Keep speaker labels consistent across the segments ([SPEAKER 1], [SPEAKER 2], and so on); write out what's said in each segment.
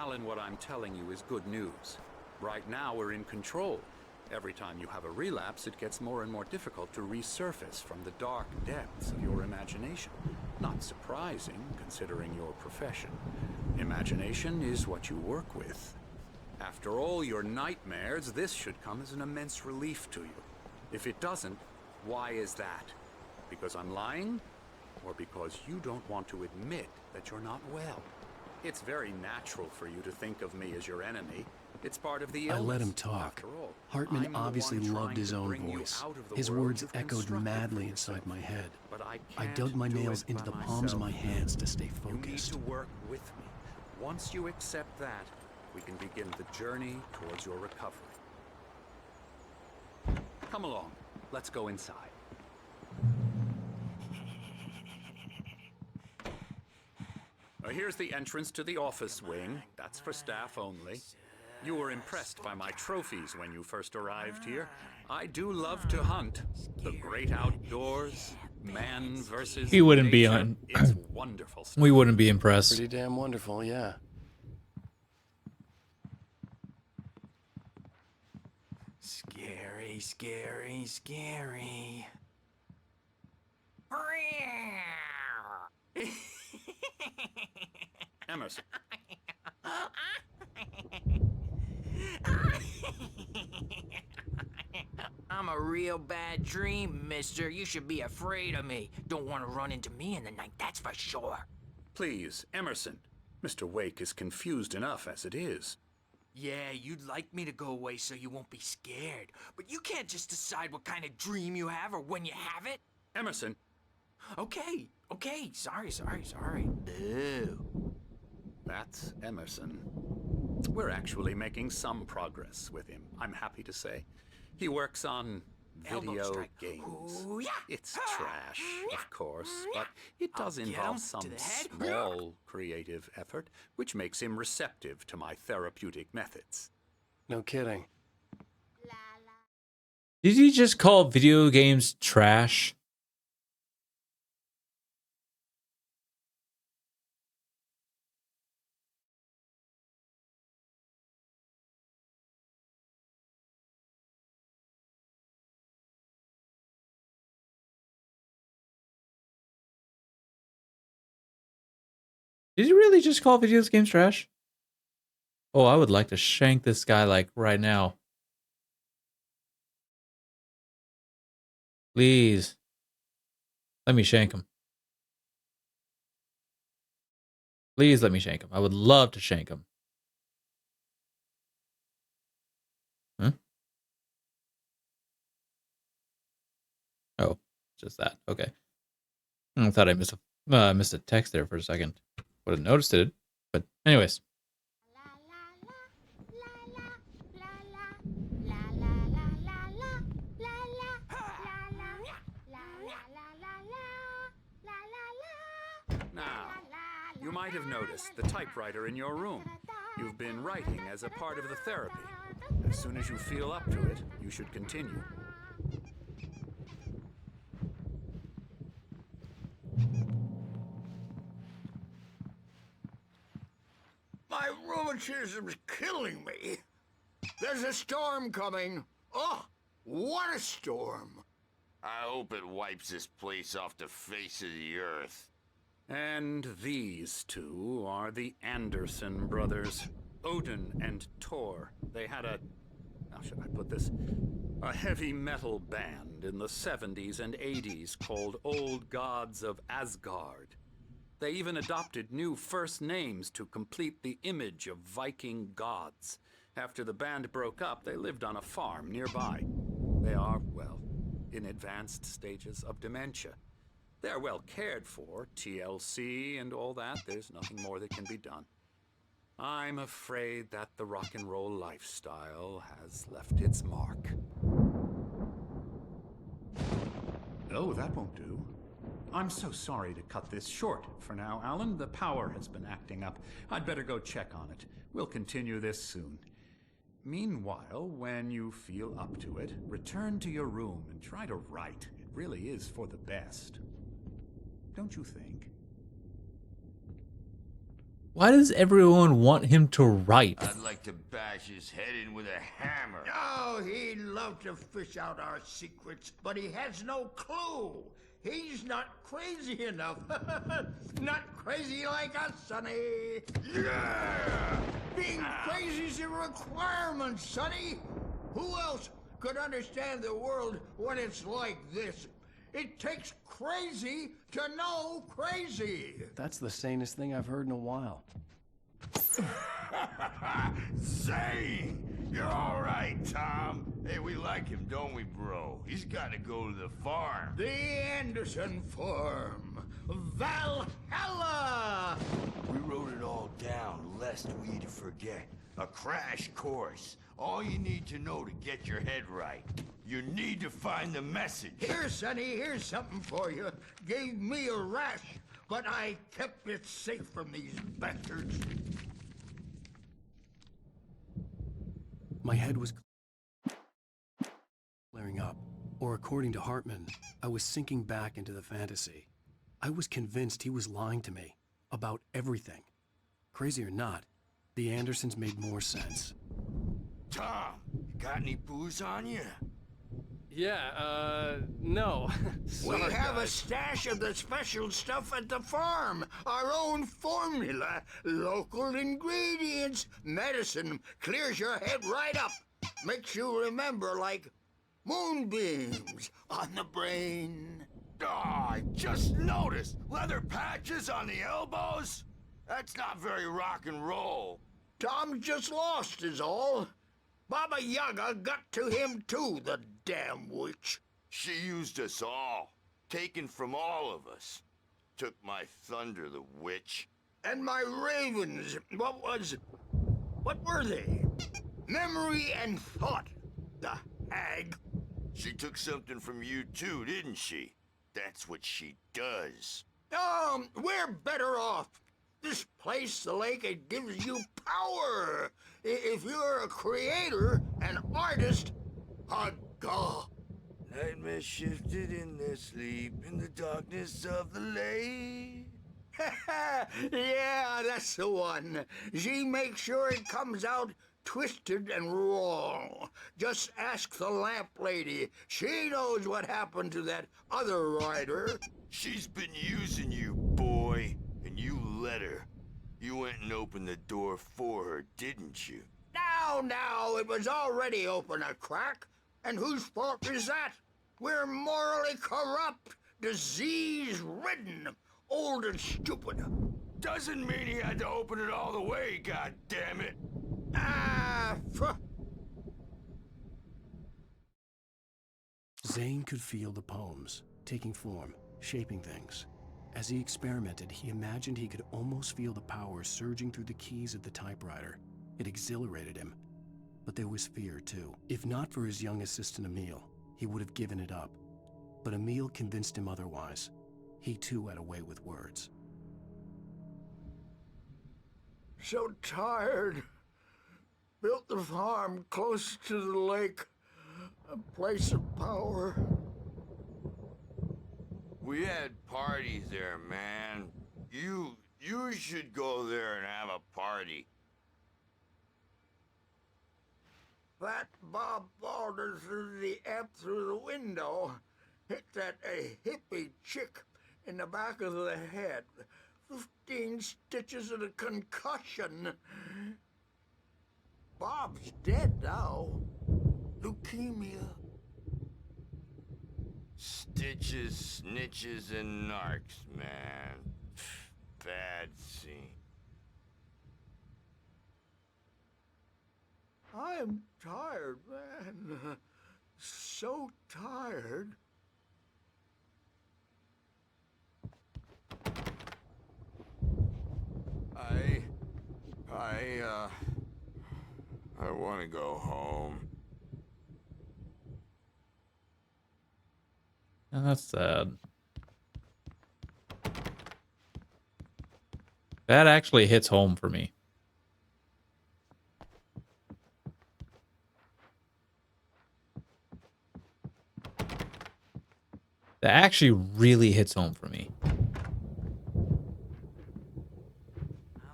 [SPEAKER 1] Alan, what I'm telling you is good news. Right now, we're in control. Every time you have a relapse, it gets more and more difficult to resurface from the dark depths of your imagination. Not surprising, considering your profession. Imagination is what you work with. After all your nightmares, this should come as an immense relief to you. If it doesn't, why is that? Because I'm lying? Or because you don't want to admit that you're not well? It's very natural for you to think of me as your enemy. It's part of the illness.
[SPEAKER 2] I let him talk. Hartman obviously loved his own voice. His words echoed madly inside my head. I dug my nails into the palms of my hands to stay focused.
[SPEAKER 1] You need to work with me. Once you accept that, we can begin the journey towards your recovery. Come along. Let's go inside. Here's the entrance to the office wing. That's for staff only. You were impressed by my trophies when you first arrived here. I do love to hunt. The great outdoors, man versus
[SPEAKER 3] He wouldn't be
[SPEAKER 1] nature.
[SPEAKER 3] on.
[SPEAKER 1] It's wonderful stuff.
[SPEAKER 3] We wouldn't be impressed.
[SPEAKER 2] Pretty damn wonderful, yeah.
[SPEAKER 4] Scary, scary, scary.
[SPEAKER 1] Emerson.
[SPEAKER 4] I'm a real bad dream, mister. You should be afraid of me. Don't want to run into me in the night, that's for sure.
[SPEAKER 1] Please, Emerson. Mr. Wake is confused enough as it is.
[SPEAKER 4] Yeah, you'd like me to go away so you won't be scared. But you can't just decide what kind of dream you have or when you have it.
[SPEAKER 1] Emerson.
[SPEAKER 4] Okay. Sorry. Boo.
[SPEAKER 1] That's Emerson. We're actually making some progress with him, I'm happy to say. He works on
[SPEAKER 4] Elbow
[SPEAKER 1] video
[SPEAKER 4] strike.
[SPEAKER 1] games.
[SPEAKER 4] Ooh, yeah.
[SPEAKER 1] It's trash, of course, but it does
[SPEAKER 4] I'll get
[SPEAKER 1] involve
[SPEAKER 4] him
[SPEAKER 1] some
[SPEAKER 4] to the head.
[SPEAKER 1] small creative effort, which makes him receptive to my therapeutic methods.
[SPEAKER 2] No kidding.
[SPEAKER 3] Did he just call video games trash? Did you really just call video games trash? Oh, I would like to shank this guy like right now. Please. Let me shank him. Please let me shank him. I would love to shank him. Huh? Oh, just that. Okay. I thought I missed a text there for a second. Would have noticed it, but anyways.
[SPEAKER 1] Now, you might have noticed the typewriter in your room. You've been writing as a part of the therapy. As soon as you feel up to it, you should continue.
[SPEAKER 5] My rheumatism's killing me. There's a storm coming. Oh, what a storm.
[SPEAKER 6] I hope it wipes this place off the face of the earth.
[SPEAKER 1] And these two are the Anderson brothers, Odin and Thor. They had how should I put this? A heavy metal band in the 70s and 80s called Old Gods of Asgard. They even adopted new first names to complete the image of Viking gods. After the band broke up, they lived on a farm nearby. They are, well, in advanced stages of dementia. They're well cared for, TLC and all that. There's nothing more that can be done. I'm afraid that the rock and roll lifestyle has left its mark. Oh, that won't do. I'm so sorry to cut this short for now, Alan. The power has been acting up. I'd better go check on it. We'll continue this soon. Meanwhile, when you feel up to it, return to your room and try to write. It really is for the best. Don't you think?
[SPEAKER 3] Why does everyone want him to write?
[SPEAKER 6] I'd like to bash his head in with a hammer.
[SPEAKER 5] Oh, he'd love to fish out our secrets, but he has no clue. He's not crazy enough. Not crazy like us, Sonny.
[SPEAKER 6] Yeah!
[SPEAKER 5] Being crazy's a requirement, Sonny. Who else could understand the world when it's like this? It takes crazy to know crazy.
[SPEAKER 2] That's the sanest thing I've heard in a while.
[SPEAKER 6] Zane! You're all right, Tom. Hey, we like him, don't we, bro? He's got to go to the farm.
[SPEAKER 5] The Anderson Farm. Valhalla!
[SPEAKER 6] We wrote it all down, lest we to forget. A crash course. All you need to know to get your head right. You need to find the message.
[SPEAKER 5] Here, Sonny, here's something for you. Gave me a rash, but I kept it safe from these bastards.
[SPEAKER 2] My head was clearing up, or according to Hartman, I was sinking back into the fantasy. I was convinced he was lying to me about everything. Crazy or not, the Andersons made more sense.
[SPEAKER 6] Tom, you got any booze on you?
[SPEAKER 2] Yeah, no.
[SPEAKER 5] We have a stash of the special stuff at the farm. Our own formula. Local ingredients. Medicine clears your head right up. Makes you remember like moonbeams on the brain.
[SPEAKER 6] Oh, I just noticed. Leather patches on the elbows? That's not very rock and roll.
[SPEAKER 5] Tom just lost is all. Baba Yaga got to him too, the damn witch.
[SPEAKER 6] She used us all. Taken from all of us. Took my thunder, the witch.
[SPEAKER 5] And my ravens, what were they? Memory and thought, the hag.
[SPEAKER 6] She took something from you too, didn't she? That's what she does.
[SPEAKER 5] We're better off. This place, the lake, it gives you power. If you're a creator, an artist, a god.
[SPEAKER 6] Nightmare shifted in their sleep in the darkness of the lake.
[SPEAKER 5] Yeah, that's the one. She makes sure it comes out twisted and wrong. Just ask the lamp lady. She knows what happened to that other rider.
[SPEAKER 6] She's been using you, boy, and you let her. You went and opened the door for her, didn't you?
[SPEAKER 5] Now, it was already open a crack. And whose fault is that? We're morally corrupt, disease-ridden, old and stupid.
[SPEAKER 6] Doesn't mean he had to open it all the way, goddammit.
[SPEAKER 2] Zane could feel the poems, taking form, shaping things. As he experimented, he imagined he could almost feel the power surging through the keys of the typewriter. It exhilarated him. But there was fear, too. If not for his young assistant Emil, he would have given it up. But Emil convinced him otherwise. He, too, had a way with words.
[SPEAKER 5] So tired. Built the farm close to the lake. A place of power.
[SPEAKER 6] We had parties there, man. You should go there and have a party.
[SPEAKER 5] That Bob Balder threw the amp through the window. Hit that hippie chick in the back of the head. 15 stitches and a concussion. Bob's dead now. Leukemia.
[SPEAKER 6] Stitches, snitches, and narcs, man. Bad scene.
[SPEAKER 5] I'm tired, man. So tired.
[SPEAKER 6] I want to go home.
[SPEAKER 3] And that's sad. That actually hits home for me. That actually really hits home for me.
[SPEAKER 4] I'm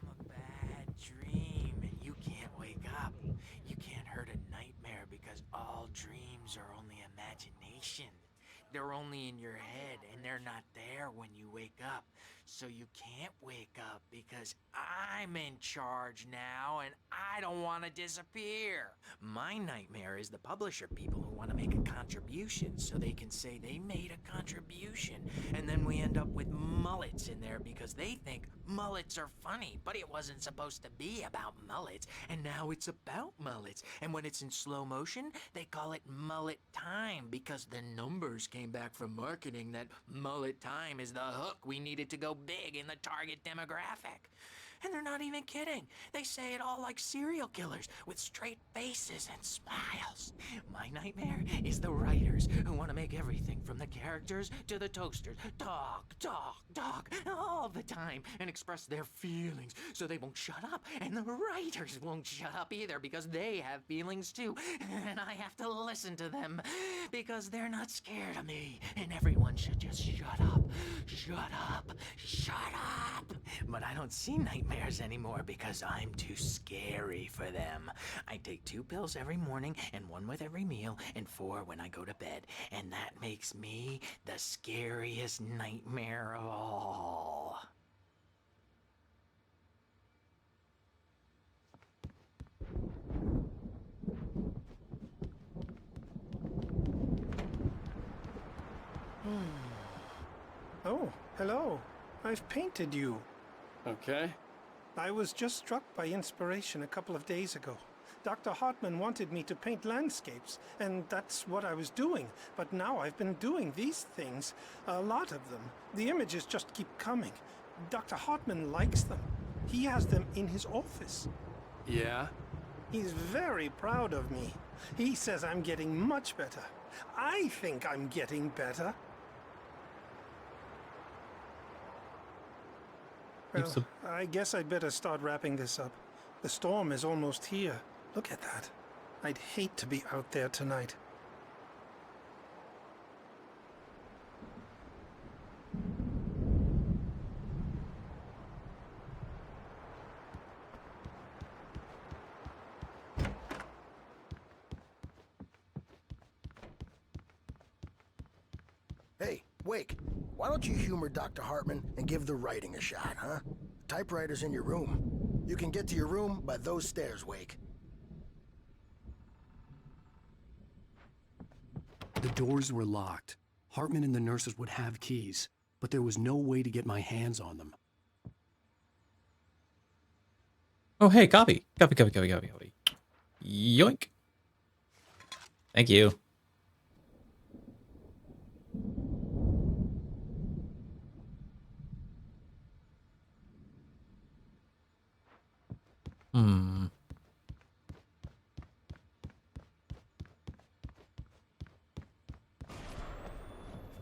[SPEAKER 4] a dreams are only imagination. They're only in your head, and they're not there when you wake up. So you can't wake up because I'm in charge now, and I don't want to disappear. My nightmare is the publisher people who want to make a contribution so they can say they made a contribution. And then we end up with mullets in there because they think mullets are funny, but it wasn't supposed to be about mullets, and now it's about mullets. And when it's in slow motion, they call it mullet time because the numbers came back from marketing that mullet time is the hook we needed to go big in the target demographic. And they're not even kidding. They say it all like serial killers with straight faces and smiles. My nightmare is the writers who want to make everything from the characters to the toasters talk, all the time and express their feelings so they won't shut up. And the writers won't shut up either because they have feelings too. And I have to listen to them because they're not scared of me. And everyone should just shut up. Shut up. Shut up. But I don't see nightmares anymore because I'm too scary for them. I take 2 pills every morning and 1 with every meal and 4 when I go to bed. And that makes me the scariest nightmare of all.
[SPEAKER 7] Oh, hello. I've painted you.
[SPEAKER 2] Okay.
[SPEAKER 7] I was just struck by inspiration a couple of days ago. Dr. Hartman wanted me to paint landscapes, and that's what I was doing. But now I've been doing these things, a lot of them. The images just keep coming. Dr. Hartman likes them. He has them in his office.
[SPEAKER 2] Yeah?
[SPEAKER 7] He's very proud of me. He says I'm getting much better. I think I'm getting better. Well, I guess I'd better start wrapping this up. The storm is almost here. Look at that. I'd hate to be out there tonight.
[SPEAKER 8] Hey, Wake, why don't you humor Dr. Hartman and give the writing a shot, huh? The typewriter's in your room. You can get to your room by those stairs, Wake.
[SPEAKER 2] The doors were locked. Hartman and the nurses would have keys, but there was no way to get my hands on them.
[SPEAKER 3] Oh, hey, copy. Copy. Yoink. Thank you.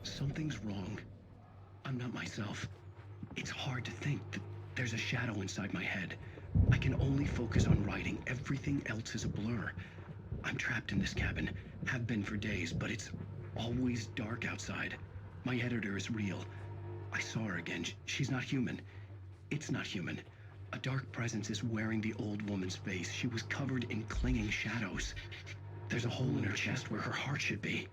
[SPEAKER 2] Something's wrong. I'm not myself. It's hard to think that there's a shadow inside my head. I can only focus on writing. Everything else is a blur. I'm trapped in this cabin. Have been for days, but it's always dark outside. My editor is real. I saw her again. She's not human. It's not human. A dark presence is wearing the old woman's face. She was covered in clinging shadows. There's a hole in her chest where her heart should be.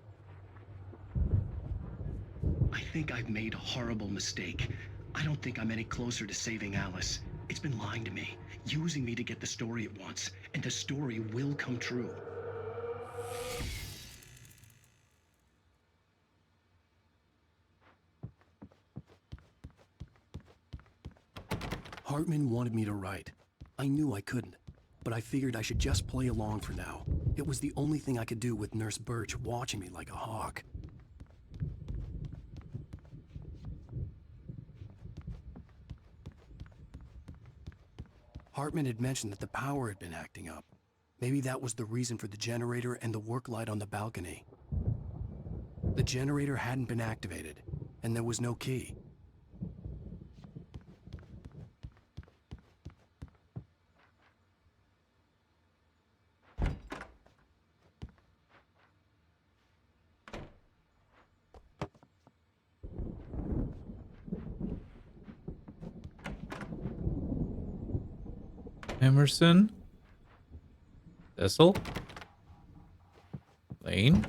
[SPEAKER 2] I think I've made a horrible mistake. I don't think I'm any closer to saving Alice. It's been lying to me, using me to get the story it wants, and the story will come true. Hartman wanted me to write. I knew I couldn't, but I figured I should just play along for now. It was the only thing I could do with Nurse Birch watching me like a hawk. Hartman had mentioned that the power had been acting up. Maybe that was the reason for the generator and the work light on the balcony. The generator hadn't been activated, and there was no key.
[SPEAKER 3] Emerson? Cecil? Lane?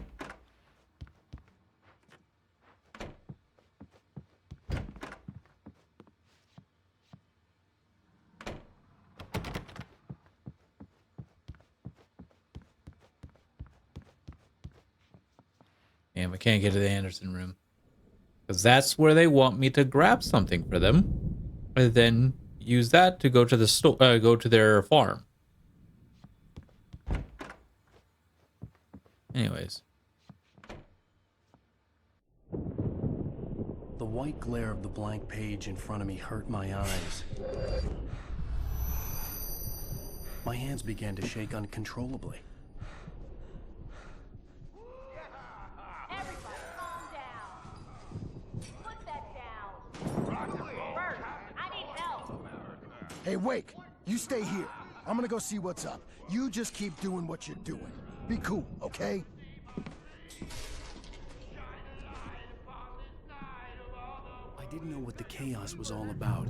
[SPEAKER 3] Damn, I can't get to the Anderson room. Because that's where they want me to grab something for them. And then use that to go to the store, go to their farm. Anyways.
[SPEAKER 2] The white glare of the blank page in front of me hurt my eyes. My hands began to shake uncontrollably.
[SPEAKER 9] Everybody calm down. Put that down. Bert, I need help.
[SPEAKER 8] Hey, Wake, you stay here. I'm gonna go see what's up. You just keep doing what you're doing. Be cool, okay?
[SPEAKER 2] I didn't know what the chaos was all about,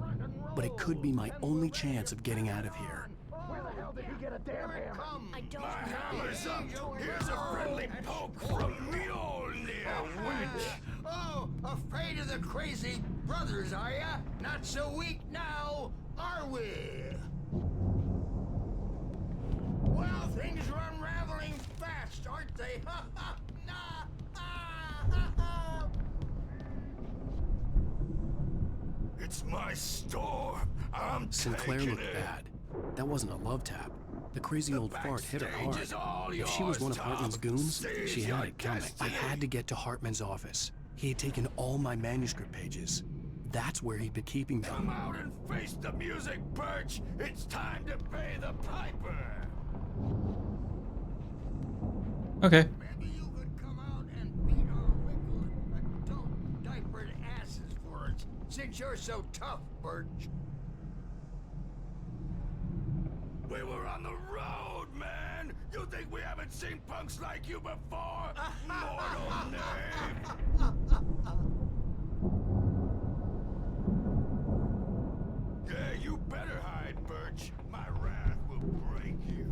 [SPEAKER 2] but it could be my only chance of getting out of here.
[SPEAKER 8] Where the hell did he get a damn hammer?
[SPEAKER 9] I don't know.
[SPEAKER 6] Hammer's up. Here's a friendly poke from Mjolnir, witch.
[SPEAKER 5] Oh, afraid of the crazy brothers, are ya? Not so weak now, are we? Well, things are unraveling fast, aren't they? Ha ha! Nah! Ah, ha, ha.
[SPEAKER 6] It's my store. I'm
[SPEAKER 2] Sinclair
[SPEAKER 6] taking
[SPEAKER 2] looked
[SPEAKER 6] it.
[SPEAKER 2] bad. That wasn't a love tap. The crazy old fart hit her
[SPEAKER 6] backstage
[SPEAKER 2] hard.
[SPEAKER 6] is all
[SPEAKER 2] If she was
[SPEAKER 6] yours,
[SPEAKER 2] one of
[SPEAKER 6] Tom.
[SPEAKER 2] Hartman's goons,
[SPEAKER 6] Seize
[SPEAKER 2] she
[SPEAKER 6] your
[SPEAKER 2] had it coming. I
[SPEAKER 6] destiny.
[SPEAKER 2] had to get to Hartman's office. He had taken all my manuscript pages. That's where he'd been keeping
[SPEAKER 6] Come
[SPEAKER 2] them.
[SPEAKER 6] out and face the music, Birch. It's time to pay the piper.
[SPEAKER 3] Okay.
[SPEAKER 5] Maybe you could come out and beat our wrinkled adult diapered asses for us, since you're so tough, Birch.
[SPEAKER 6] We were on the road, man. You think we haven't seen punks like you before? Mortal knave. Yeah, you better hide, Birch. My wrath will break you.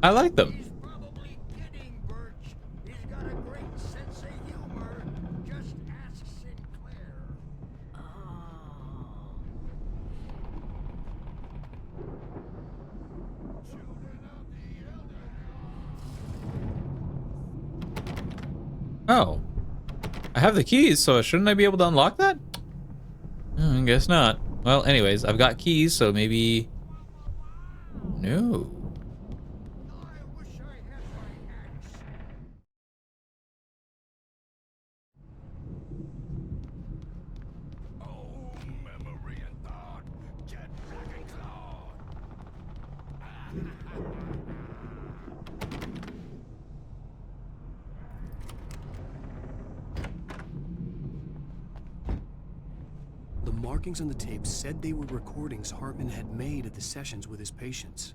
[SPEAKER 3] I like them.
[SPEAKER 5] He's probably kidding, Birch. He's got a great sense of humor. Just ask Sinclair.
[SPEAKER 3] Oh. I have the keys, so shouldn't I be able to unlock that? I guess not. Well, anyways, I've got keys, so maybe... No.
[SPEAKER 5] I wish I had my axe.
[SPEAKER 6] Oh, memory and thought. Jet Black and Claw.
[SPEAKER 2] The markings on the tape said they were recordings Hartman had made at the sessions with his patients.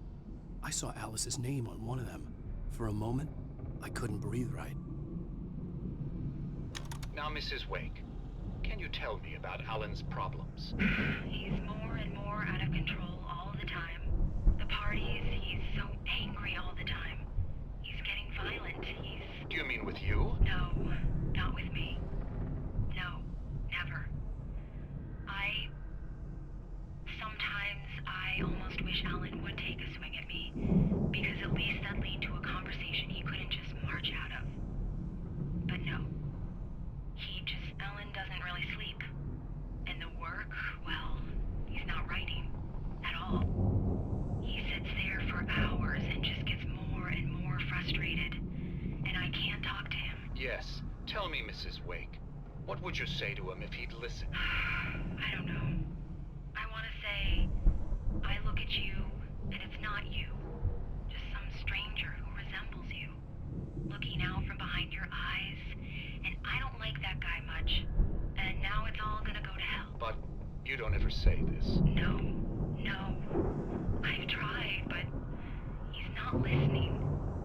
[SPEAKER 2] I saw Alice's name on one of them. For a moment, I couldn't breathe right.
[SPEAKER 10] Now, Mrs. Wake, can you tell me about Alan's problems?
[SPEAKER 11] He's more and more out of control all the time. The parties, he's so angry all the time. He's getting violent.
[SPEAKER 10] Do you mean with you?
[SPEAKER 11] No, not with me. No, never. Sometimes I almost wish Alan would take a swing at me, because at least that'd lead to a conversation he couldn't just march out of. But no. Alan doesn't really sleep. And the work, well, he's not writing at all. He sits there for hours and just gets more and more frustrated. And I can't talk to him.
[SPEAKER 10] Yes. Tell me, Mrs. Wake. What would you say to him if he'd listen?
[SPEAKER 11] I don't know. I want to say, I look at you, and it's not you. Just some stranger who resembles you. Looking out from behind your eyes. And I don't like that guy much. And now it's all gonna go to hell.
[SPEAKER 10] But you don't ever say this.
[SPEAKER 11] No. I've tried, but he's not listening.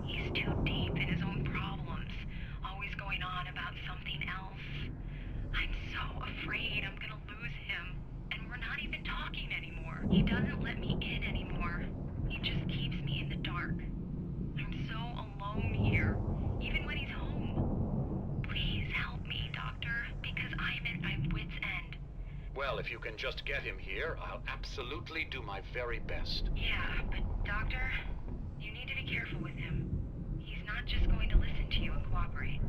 [SPEAKER 11] He's too deep in his own problems, always going on about something else. I'm so afraid I'm gonna lose him, and we're not even talking anymore. He doesn't let me in anymore. He just keeps me in the dark. I'm so alone here. Even
[SPEAKER 10] Well, if you can just get him here, I'll absolutely do my very best.
[SPEAKER 11] Yeah, but Doctor, you need to be careful with him. He's not just going to listen to you and cooperate.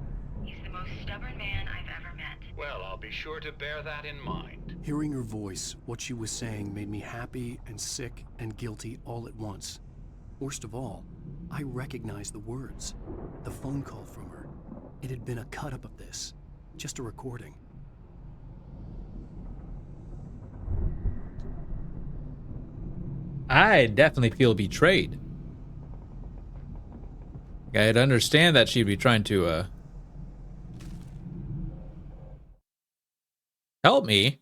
[SPEAKER 11] He's the most stubborn man I've ever met.
[SPEAKER 10] Well, I'll be sure to bear that in mind.
[SPEAKER 2] Hearing her voice, what she was saying made me happy and sick and guilty all at once. Worst of all, I recognized the words. The phone call from her. It had been a cut-up of this. Just a recording.
[SPEAKER 3] I definitely feel betrayed. I'd understand that she'd be trying to help me.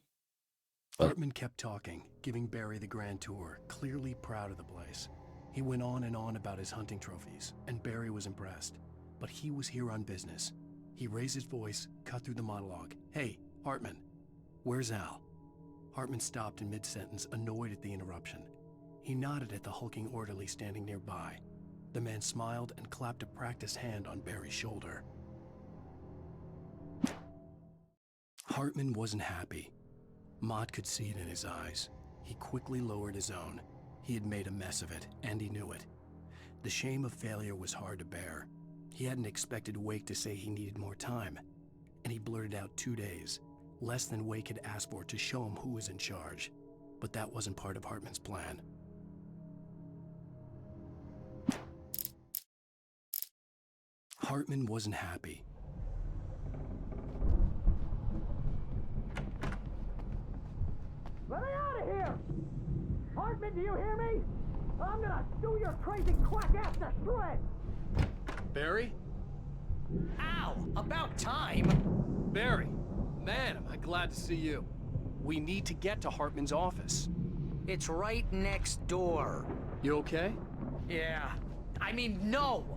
[SPEAKER 3] But
[SPEAKER 2] Hartman kept talking, giving Barry the grand tour, clearly proud of the place. He went on and on about his hunting trophies, and Barry was impressed. But he was here on business. He raised his voice, cut through the monologue. "Hey, Hartman, where's Al?" Hartman stopped in mid-sentence, annoyed at the interruption. He nodded at the hulking orderly standing nearby. The man smiled and clapped a practiced hand on Barry's shoulder. Hartman wasn't happy. Mott could see it in his eyes. He quickly lowered his own. He had made a mess of it, and he knew it. The shame of failure was hard to bear. He hadn't expected Wake to say he needed more time, and he blurted out 2 days, less than Wake had asked for to show him who was in charge. But that wasn't part of Hartman's plan. Hartman wasn't happy.
[SPEAKER 12] Let me out of here! Hartman, do you hear me? I'm gonna do your crazy quack ass to shreds!
[SPEAKER 2] Barry?
[SPEAKER 12] Ow! About time!
[SPEAKER 2] Barry! Man, am I glad to see you. We need to get to Hartman's office.
[SPEAKER 12] It's right next door.
[SPEAKER 2] You okay?
[SPEAKER 12] Yeah. I mean, no!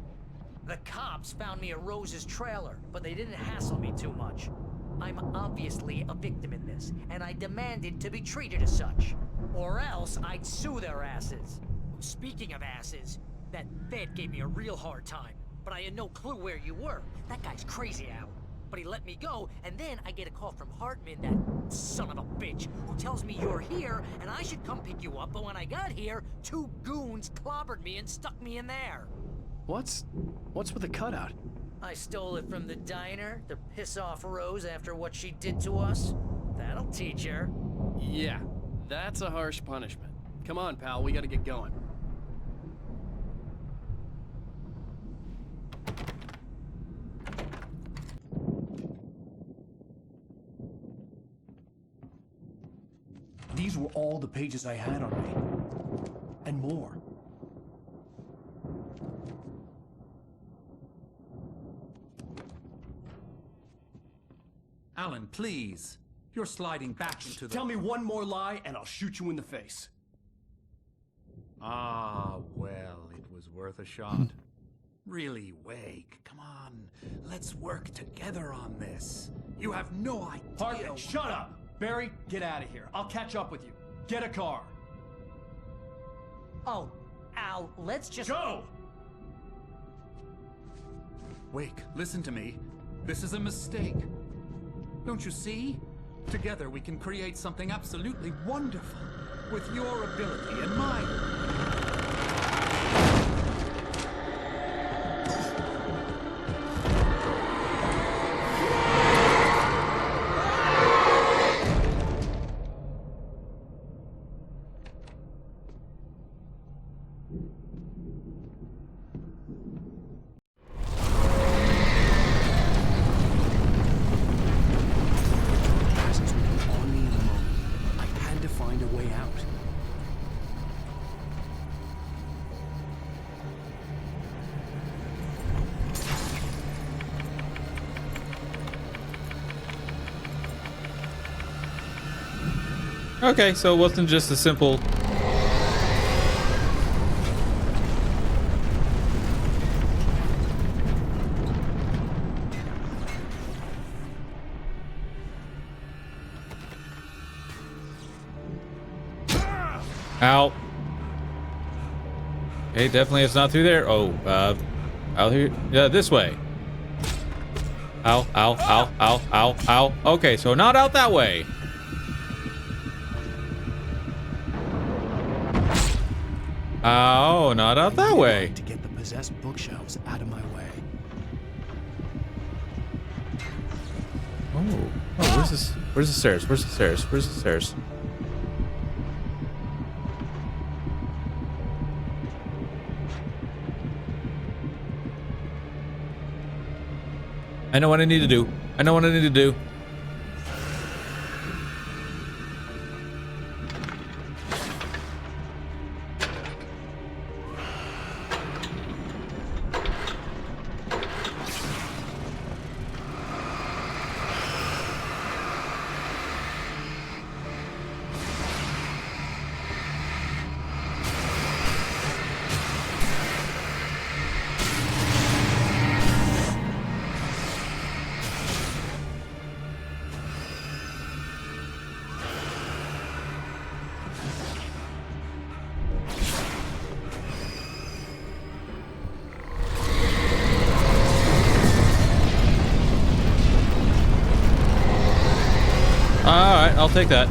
[SPEAKER 12] The cops found me at Rose's trailer, but they didn't hassle me too much. I'm obviously a victim in this, and I demanded to be treated as such. Or else I'd sue their asses. Speaking of asses, that Fed gave me a real hard time, but I had no clue where you were. That guy's crazy out. But he let me go, and then I get a call from Hartman, that son of a bitch, who tells me you're here, and I should come pick you up, but when I got here, 2 goons clobbered me and stuck me in there.
[SPEAKER 2] What's with the cutout?
[SPEAKER 12] I stole it from the diner to piss off Rose after what she did to us. That'll teach her.
[SPEAKER 2] Yeah, that's a harsh punishment. Come on, pal, we gotta get going. These were all the pages I had on me. And more.
[SPEAKER 1] Alan, please. You're sliding back into the...
[SPEAKER 2] Tell me one more lie and I'll shoot you in the face.
[SPEAKER 1] Ah, well, it was worth a shot. Really, Wake, come on. Let's work together on this. You have no idea...
[SPEAKER 2] Hartman, shut up! Barry, get out of here. I'll catch up with you. Get a car.
[SPEAKER 12] Oh, Al, let's just...
[SPEAKER 2] Go!
[SPEAKER 1] Wake, listen to me. This is a mistake. Don't you see? Together we can create something absolutely wonderful. With your ability and mine.
[SPEAKER 3] Okay, so it wasn't just a simple... Ow. Okay, definitely it's not through there. Oh, out here. Yeah, this way. Ow, ow, ow, ow, ow, ow. Okay, so not out that way. Oh, not out that way.
[SPEAKER 2] To get the possessed bookshelves out of my way.
[SPEAKER 3] Oh, where's this? Where's the stairs? Where's the stairs? Where's the stairs? I know what I need to do. I know what I need to do. Alright, I'll take that.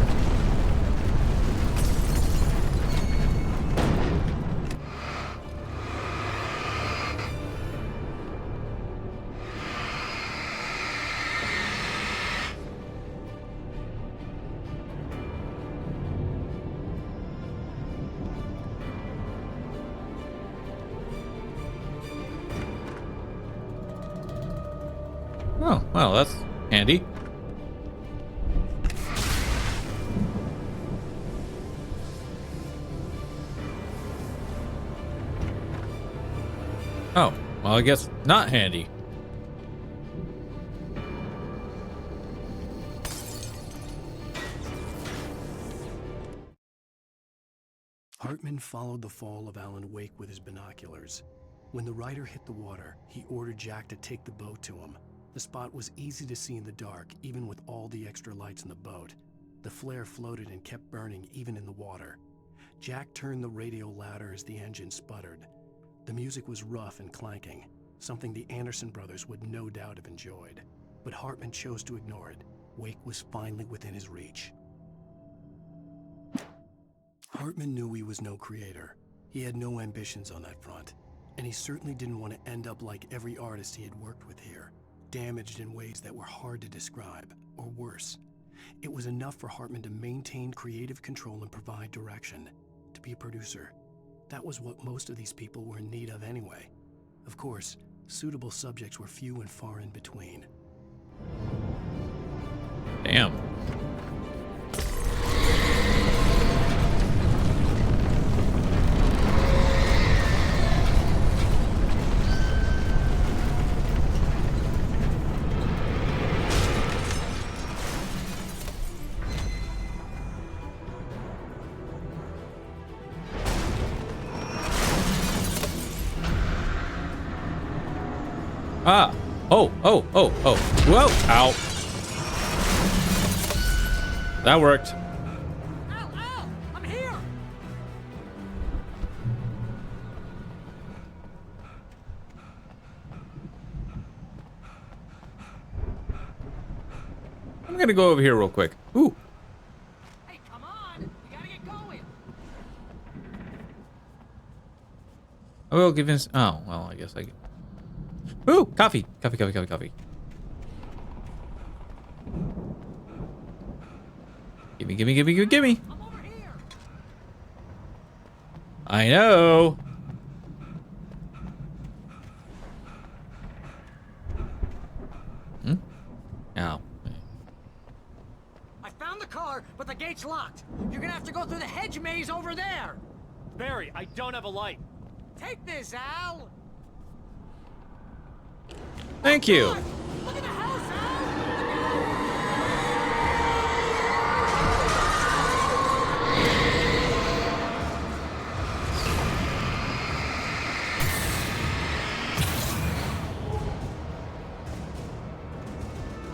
[SPEAKER 3] Oh, well, that's handy. Oh, well, I guess not handy.
[SPEAKER 2] Hartman followed the fall of Alan Wake with his binoculars. When the rider hit the water, he ordered Jack to take the boat to him. The spot was easy to see in the dark, even with all the extra lights in the boat. The flare floated and kept burning even in the water. Jack turned the radio louder as the engine sputtered. The music was rough and clanking, something the Anderson brothers would no doubt have enjoyed. But Hartman chose to ignore it. Wake was finally within his reach. Hartman knew he was no creator. He had no ambitions on that front, and he certainly didn't want to end up like every artist he had worked with here, damaged in ways that were hard to describe, or worse. It was enough for Hartman to maintain creative control and provide direction, to be a producer. That was what most of these people were in need of anyway. Of course, suitable subjects were few and far in between.
[SPEAKER 3] Damn. Ah. Oh. Whoa. Ow. That worked.
[SPEAKER 12] Al! I'm here!
[SPEAKER 3] I'm gonna go over here real quick. Ooh.
[SPEAKER 12] Hey, come on! We gotta get going!
[SPEAKER 3] I will give him. Oh, well, I guess I. Ooh, coffee. Coffee. Gimme.
[SPEAKER 12] I'm over here!
[SPEAKER 3] I know. Ow.
[SPEAKER 12] I found the car, but the gate's locked. You're gonna have to go through the hedge maze over there.
[SPEAKER 13] Barry, I don't have a light.
[SPEAKER 12] Take this, Al!
[SPEAKER 3] Thank you.
[SPEAKER 12] Look at the house, Al!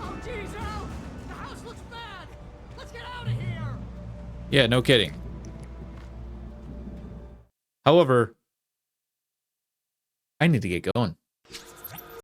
[SPEAKER 12] Oh, geez, Al! The house looks bad! Let's get out of here!
[SPEAKER 3] Yeah, no kidding. However, I need to get going.